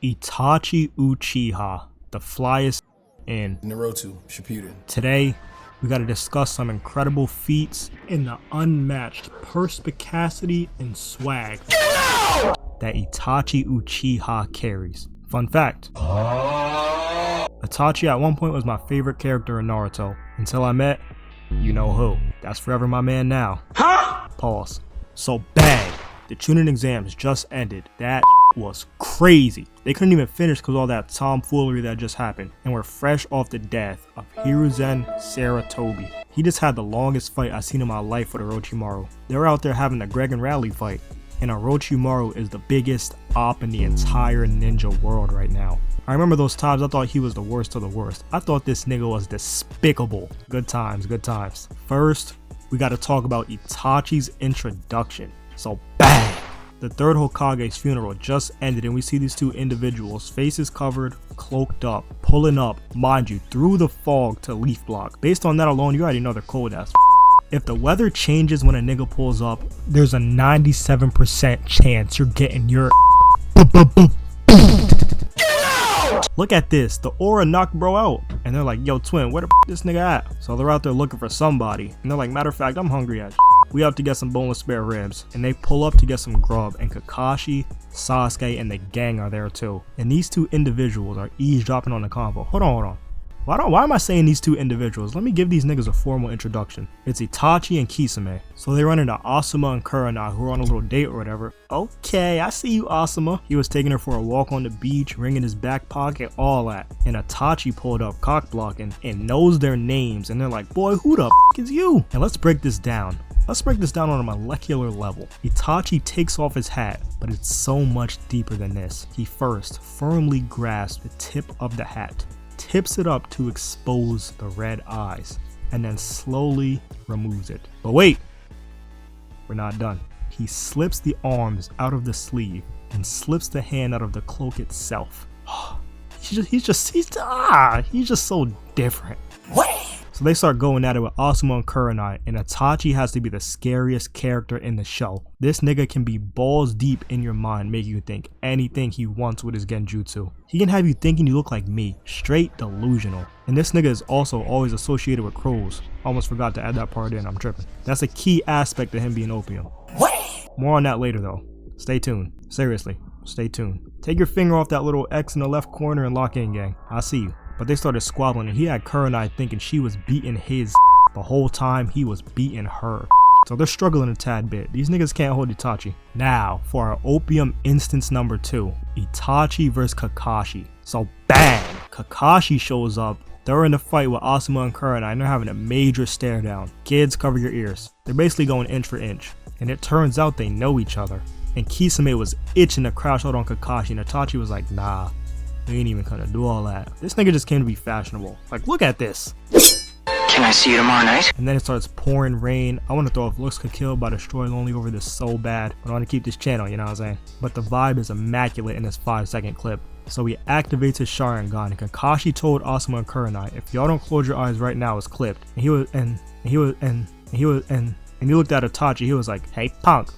Itachi Uchiha, the flyest in Naruto Shippuden. Today, we gotta discuss some incredible feats in the unmatched perspicacity and swag that Itachi Uchiha carries. Fun fact, Itachi at one point was my favorite character in Naruto, until I met, you know who. That's forever my man now. Pause. So bang, the Chunin exams just ended. That was crazy. They couldn't even finish because all that tomfoolery that just happened, and we're fresh off the death of Hiruzen Sarutobi. He just had the longest fight I've seen in my life with Orochimaru. They were out there having the Greg and Raleigh fight, and Orochimaru is the biggest op in the entire ninja world right now. I remember those times I thought he was the worst of the worst. I thought this nigga was despicable. Good times, good times. First, we gotta talk about Itachi's introduction. So bang! The third Hokage's funeral just ended and we see these two individuals, faces covered, cloaked up, pulling up, mind you, through the fog to leaf block. Based on that alone, you already know they're cold ass. If the weather changes when a nigga pulls up, there's a 97% chance you're getting your Look at this, the aura knocked bro out. And they're like, yo twin, where the this nigga at? So they're out there looking for somebody. And they're like, matter of fact, I'm hungry as we have to get some boneless spare ribs. And they pull up to get some grub, and Kakashi, Sasuke, and the gang are there too. And these two individuals are eavesdropping on the convo. Hold on. Why am I saying these two individuals? Let me give these niggas a formal introduction. It's Itachi and Kisame. So they run into Asuma and Kurenai, who are on a little date or whatever. Okay, I see you, Asuma. He was taking her for a walk on the beach, ringing his back pocket, all that. And Itachi pulled up cock blocking and knows their names. And they're like, boy, who the is you? And let's break this down. Let's break this down on a molecular level. Itachi takes off his hat, but it's so much deeper than this. He first firmly grasps the tip of the hat, tips it up to expose the red eyes, and then slowly removes it. But wait, we're not done. He slips the arms out of the sleeve and slips the hand out of the cloak itself. He's just so different. So they start going at it with Asuma and Kurenai, and Itachi has to be the scariest character in the show. This nigga can be balls deep in your mind, making you think anything he wants with his genjutsu. He can have you thinking you look like me, straight delusional. And this nigga is also always associated with crows. Almost forgot to add that part in, I'm tripping. That's a key aspect of him being OPIUM. More on that later though. Stay tuned. Seriously, stay tuned. Take your finger off that little X in the left corner and lock in, gang. I'll see you. But they started squabbling and he had Kurenai thinking she was beating his the whole time he was beating her. So they're struggling a tad bit. These niggas can't hold Itachi. Now, for our OPIUM instance number 2, Itachi versus Kakashi. So bang! Kakashi shows up. They're in the fight with Asuma and Kurenai and they're having a major stare down. Kids, cover your ears. They're basically going inch for inch. And it turns out they know each other. And Kisame was itching to crash out on Kakashi and Itachi was like, nah. We ain't even gonna do all that. This nigga just came to be fashionable. Like, look at this. Can I see you tomorrow night? And then it starts pouring rain. I want to throw If Looks Could Kill by Destroy Lonely over this so bad. But I want to keep this channel, you know what I'm saying? But the vibe is immaculate in this 5-second clip. So he activates his Sharingan, and Kakashi told Asuma and Kurenai, if y'all don't close your eyes right now, it's clipped. And he looked at Itachi, he was like, hey punk,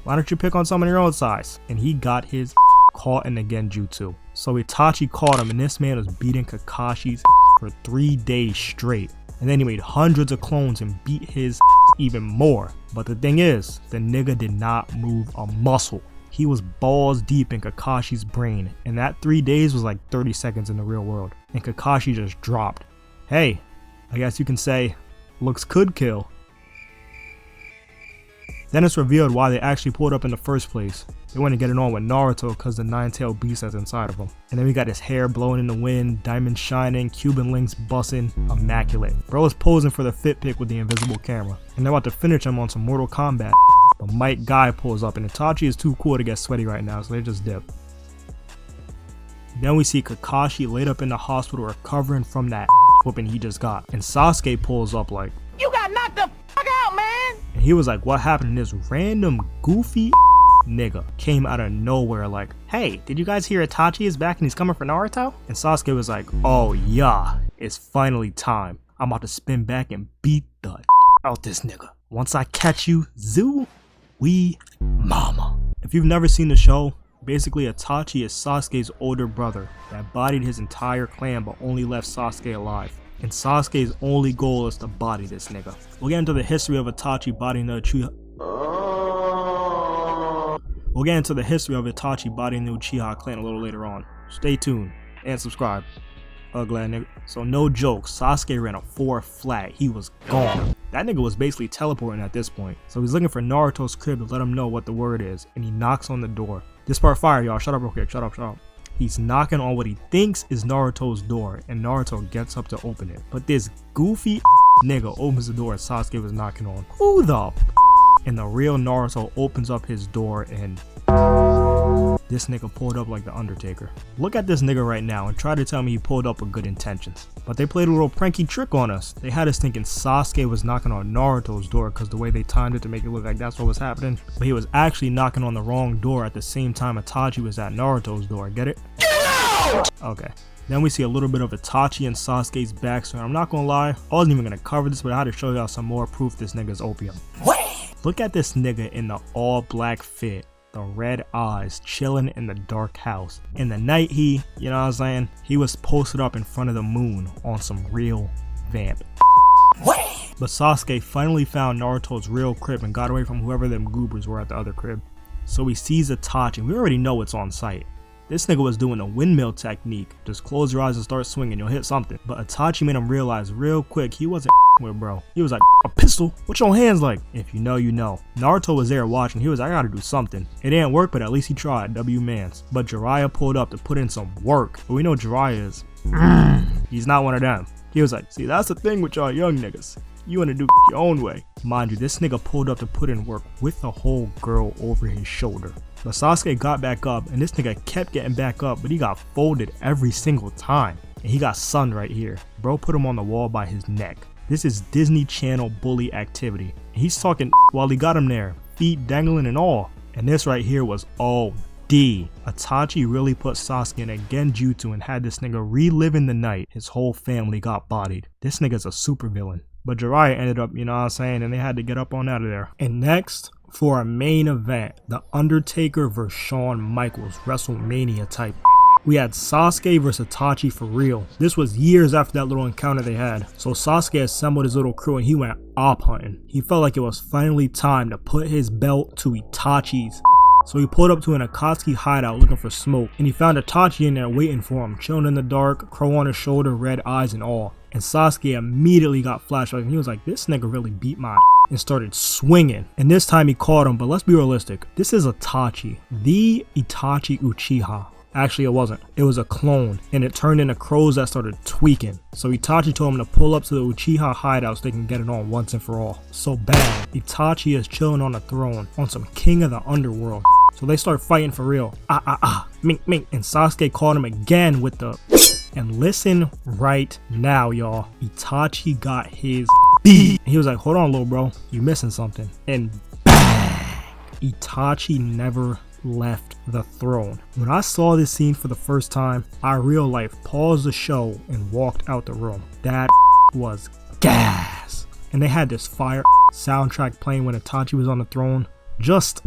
why don't you pick on someone your own size? And he got his caught in the genjutsu. So Itachi caught him and this man was beating Kakashi's for 3 days straight. And then he made hundreds of clones and beat his even more. But the thing is, the nigga did not move a muscle. He was balls deep in Kakashi's brain. And that 3 days was like 30 seconds in the real world. And Kakashi just dropped. Hey, I guess you can say, looks could kill. Then it's revealed why they actually pulled up in the first place. They want to get it on with Naruto because the 9-tailed beast that's inside of him. And then we got his hair blowing in the wind, diamonds shining, Cuban links busting, immaculate. Bro is posing for the fit pic with the invisible camera. And they're about to finish him on some Mortal Kombat. But Mike Guy pulls up and Itachi is too cool to get sweaty right now, so they just dip. Then we see Kakashi laid up in the hospital recovering from that whooping he just got. And Sasuke pulls up like, you got knocked the fuck out, man! And he was like, what happened? And this random goofy nigga came out of nowhere like, hey, did you guys hear Itachi is back and he's coming for Naruto? And Sasuke was like, oh yeah, it's finally time. I'm about to spin back and beat the out this nigga. Once I catch you, zoo, we mama. If you've never seen the show, Basically, Itachi is Sasuke's older brother that bodied his entire clan but only left Sasuke alive. And Sasuke's only goal is to body this nigga. We'll get into the history of Itachi bodying the Uchiha. We'll get into the history of Itachi bodying the Uchiha clan a little later on. Stay tuned and subscribe. Ugly nigga. So no joke, Sasuke ran a 4 flat. He was gone. That nigga was basically teleporting at this point. So he's looking for Naruto's crib to let him know what the word is. And he knocks on the door. This part fire, y'all. Shut up real quick. Shut up. He's knocking on what he thinks is Naruto's door, and Naruto gets up to open it. But this goofy nigga opens the door Sasuke was knocking on. Who the And the real Naruto opens up his door, and this nigga pulled up like the Undertaker. Look at this nigga right now and try to tell me he pulled up with good intentions. But they played a little pranky trick on us. They had us thinking Sasuke was knocking on Naruto's door because the way they timed it to make it look like that's what was happening. But he was actually knocking on the wrong door at the same time Itachi was at Naruto's door. Get it? Get out! Okay. Then we see a little bit of Itachi and Sasuke's backstory. I'm not gonna lie, I wasn't even gonna cover this, but I had to show y'all some more proof this nigga's opium. Look at this nigga in the all black fit. The red eyes chilling in the dark house. In the night you know what I'm saying? He was posted up in front of the moon on some real vamp. But Sasuke finally found Naruto's real crib and got away from whoever them goobers were at the other crib. So he sees Itachi. We already know it's on site. This nigga was doing a windmill technique. Just close your eyes and start swinging, you'll hit something. But Itachi made him realize real quick he wasn't with bro. He was like, a pistol? What's your hands like? If you know, you know. Naruto was there watching. He was like, I gotta do something. It didn't work, but at least he tried. W-mans. But Jiraiya pulled up to put in some work. But we know Jiraiya is. He's not one of them. He was like, see, that's the thing with y'all young niggas. You wanna do your own way. Mind you, this nigga pulled up to put in work with a whole girl over his shoulder. But Sasuke got back up, and this nigga kept getting back up, but he got folded every single time. And he got sunned right here. Bro put him on the wall by his neck. This is Disney Channel bully activity. And he's talking while he got him there, feet dangling and all. And this right here was OD. Itachi really put Sasuke in a genjutsu and had this nigga reliving the night his whole family got bodied. This nigga's a supervillain. But Jiraiya ended up, you know what I'm saying, and they had to get up on out of there. And next, for our main event, The Undertaker vs. Shawn Michaels, WrestleMania type. We had Sasuke vs. Itachi for real. This was years after that little encounter they had. So Sasuke assembled his little crew and he went op hunting. He felt like it was finally time to put his belt to Itachi's. So he pulled up to an Akatsuki hideout looking for smoke, and he found Itachi in there waiting for him, chilling in the dark, crow on his shoulder, red eyes and all. And Sasuke immediately got flashback and he was like, this nigga really beat my and started swinging. And this time he caught him, but let's be realistic. This is Itachi, the Itachi Uchiha. Actually, it wasn't. It was a clone, and it turned into crows that started tweaking. So Itachi told him to pull up to the Uchiha hideout so they can get it on once and for all. So bam, Itachi is chilling on the throne on some king of the underworld. So they start fighting for real. Mink, mink. And Sasuke caught him again with the... And listen right now, y'all. Itachi got his beat. He was like, hold on, little bro. You missing something. And bang! Itachi never left the throne. When I saw this scene for the first time, I real life paused the show and walked out the room. That was gas. And they had this fire soundtrack playing when Itachi was on the throne. Just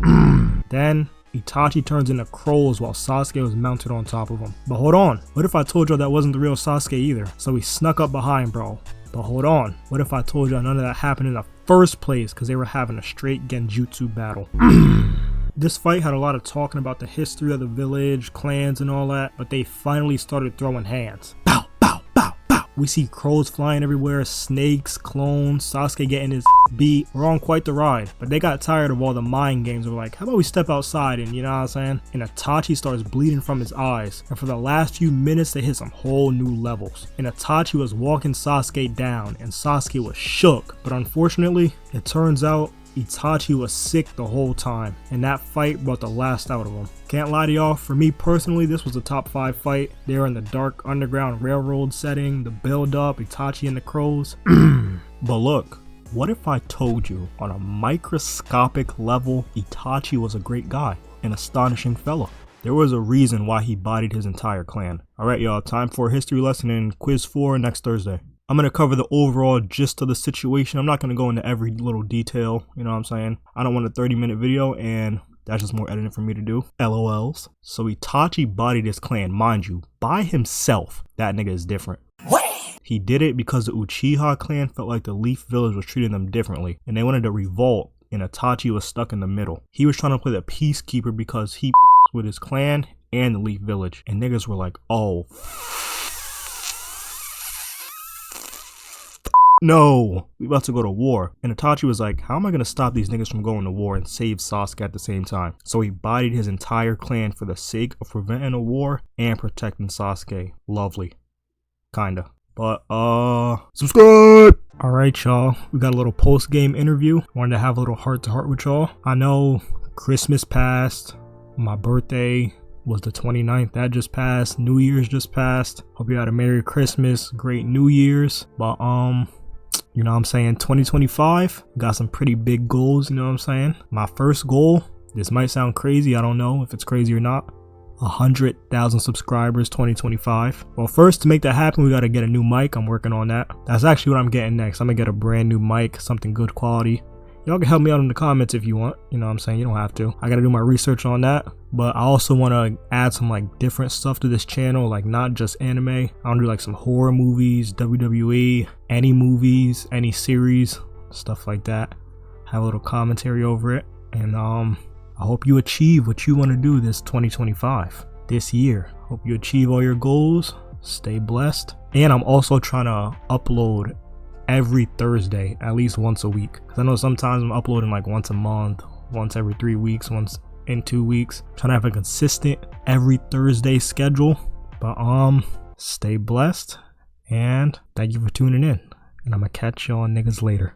then Itachi turns into crows while Sasuke was mounted on top of him. But hold on, what if I told y'all that wasn't the real Sasuke either? So he snuck up behind bro. But hold on, what if I told y'all none of that happened in the first place because they were having a straight genjutsu battle? This fight had a lot of talking about the history of the village, clans and all that, but they finally started throwing hands. Bow, bow, bow, bow. We see crows flying everywhere, snakes, clones, Sasuke getting his beat. We're on quite the ride, but they got tired of all the mind games. They were like, how about we step outside and, you know what I'm saying? And Itachi starts bleeding from his eyes, and for the last few minutes they hit some whole new levels. And Itachi was walking Sasuke down, and Sasuke was shook, but unfortunately, it turns out Itachi was sick the whole time, and that fight brought the last out of him. Can't lie to y'all, for me personally, this was a top 5 fight. They were in the dark underground railroad setting, the build up, Itachi and the crows. But look, what if I told you on a microscopic level, Itachi was a great guy, an astonishing fella. There was a reason why he bodied his entire clan. Alright y'all, time for a history lesson in quiz 4 next Thursday. I'm going to cover the overall gist of the situation. I'm not going to go into every little detail, you know what I'm saying? I don't want a 30-minute video, and That's just more editing for me to do. LOLs. So Itachi bodied his clan, mind you, by himself. That nigga is different. He did it because the Uchiha clan felt like the Leaf Village was treating them differently, and they wanted to revolt, and Itachi was stuck in the middle. He was trying to play the peacekeeper because he with his clan and the Leaf Village, and niggas were like, oh, no, we about to go to war. And Itachi was like, how am I gonna stop these niggas from going to war and save Sasuke at the same time? So he bodied his entire clan for the sake of preventing a war and protecting Sasuke. Lovely. Kinda. But subscribe. Alright, y'all, we got a little post-game interview. Wanted to have a little heart-to-heart with y'all. I know Christmas passed, my birthday was the 29th, that just passed, New Year's just passed. Hope you had a Merry Christmas, great New Year's. But you know what I'm saying, 2025, got some pretty big goals, you know what I'm saying? My first goal, this might sound crazy, I don't know if it's crazy or not, 100,000 subscribers 2025. Well, first, to make that happen, we got to get a new mic. I'm working on that. That's actually what I'm getting next. I'm gonna get a brand new mic, something good quality. Y'all can help me out in the comments if you want, you know what I'm saying? You don't have to. I gotta do my research on that. But I also want to add some like different stuff to this channel, like not just anime. I want to do like some horror movies, WWE, any movies, any series, stuff like that. Have a little commentary over it. And I hope you achieve what you want to do this 2025, this year. Hope you achieve all your goals. Stay blessed. And I'm also trying to upload every Thursday, at least once a week. Because I know sometimes I'm uploading like once a month, once every 3 weeks, once in 2 weeks. Trying to have a consistent every Thursday schedule. But stay blessed. And thank you for tuning in. And I'm gonna catch y'all niggas later.